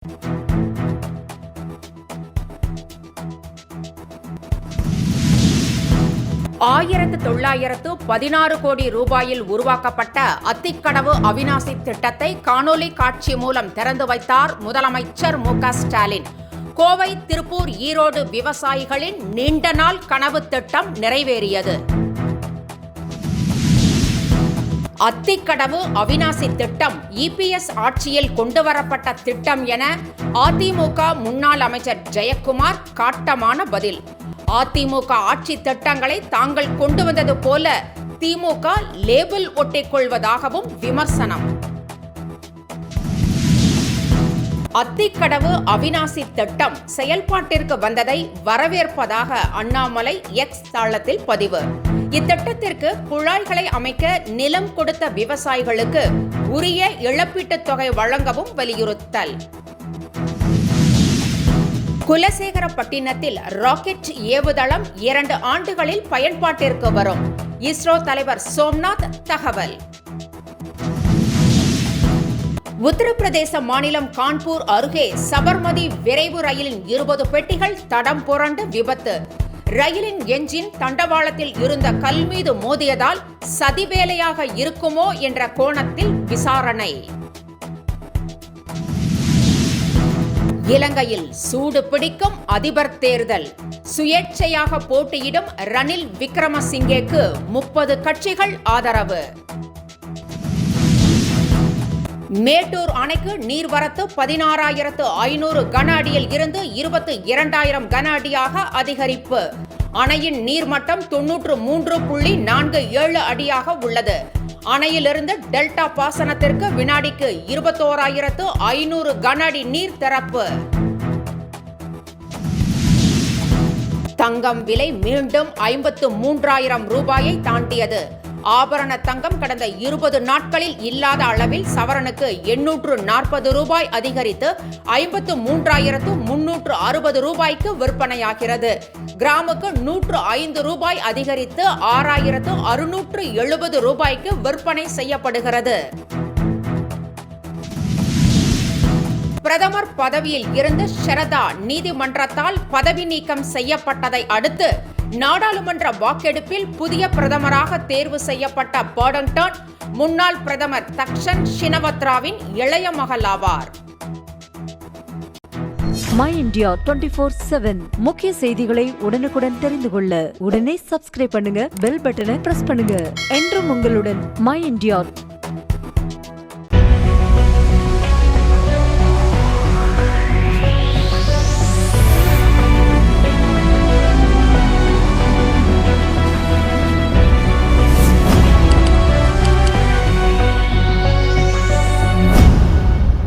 $1916 கோடி ரூபாயில் உருவாக்கப்பட்ட அத்திக்கடவு அவிநாசி திட்டத்தை காணொலி காட்சி மூலம் திறந்து வைத்தார் முதலமைச்சர் மு.க. ஸ்டாலின். கோவை, திருப்பூர், ஈரோடு விவசாயிகளின் நீண்ட நாள் கனவு திட்டம் நிறைவேறியது. அத்திக்கடவு அவிநாசி திட்டம் இபிஎஸ் ஆட்சியில் கொண்டுவரப்பட்ட திட்டம் என அதிமுக முன்னாள் அமைச்சர் ஜெயக்குமார் காட்டமான பதில். அதிமுக ஆட்சி திட்டங்களை தாங்கள் கொண்டு வந்தது போல திமுக லேபிள் ஒட்டிக் கொள்வதாகவும் விமர்சனம். அத்திக்கடவு அவிநாசி திட்டம் செயல்பாட்டிற்கு வந்ததை வரவேற்பதாக அண்ணாமலை எக்ஸ் தளத்தில் பதிவு. இத்திட்டத்திற்கு குழாய்களை அமைக்க நிலம் கொடுத்த விவசாயிகளுக்கு உரிய இழப்பீட்டுத் தொகை வழங்கவும் வலியுறுத்தல். குலசேகரப்பட்டினத்தில் ராக்கெட் ஏவுதளம் 2 ஆண்டுகளில் பயன்பாட்டிற்கு வரும். இஸ்ரோ தலைவர் சோம்நாத் தகவல். உத்தரப்பிரதேச மாநிலம் கான்பூர் அருகே சபர்மதி விரைவு ரயிலின் 20 பெட்டிகள் தடம் புரண்டு விபத்து. ரயிலின் என்ஜின் தண்டவாளத்தில் இருந்த கல் மீது மோதியதால் சதிவேலையாக இருக்குமோ என்ற கோணத்தில் விசாரணை. இலங்கையில் சூடு பிடிக்கும் அதிபர் தேர்தல். சுயேட்சையாக போட்டியிடும் ரணில் விக்ரமசிங்கேக்கு 30 கட்சிகள் ஆதரவு. மேட்டூர் அணைக்கு நீர்வரத்து 16,500 கன அடியில் இருந்து 22,000 கன அடியாக அதிகரிப்பு. அணையின் நீர்மட்டம் 93.47 அடியாக உள்ளது. அணையிலிருந்து டெல்டா பாசனத்திற்கு வினாடிக்கு 21,500 கன அடி நீர் திறப்பு. தங்கம் விலை மீண்டும் 53,000 ரூபாயை தாண்டியது. ஆபரண தங்கம் கடந்த 20 நாட்களில் இல்லாத அளவில் சவரனுக்கு 840 ரூபாய் அதிகரித்து 53,360 ரூபாய்க்கு விற்பனையாகிறது. கிராமுக்கு 105 ரூபாய் அதிகரித்து 6,670 ரூபாய்க்கு விற்பனை செய்யப்படுகிறது. பிரதமர் பதவியில் இருந்து ஷரதா நீதிமன்றத்தால் பதவி நீக்கம் செய்யப்பட்டதை அடுத்து நாடாளுமன்ற வாக்கெடுப்பில் புதிய பிரதமராக தேர்வு செய்யப்பட்ட பாடங்டன் முன்னாள் பிரதமர் தக்ஷன் ஷினவத்ராவின் இளைய மகள் ஆவார். மை இந்தியா 24/7 முக்கிய செய்திகளை உடனுக்குடன் தெரிந்து கொள்ள உடனே சப்ஸ்கிரைப் பண்ணுங்க, பெல் பட்டனை பிரஸ் பண்ணுங்க. என்றும் உங்களுடன் மை இந்தியா.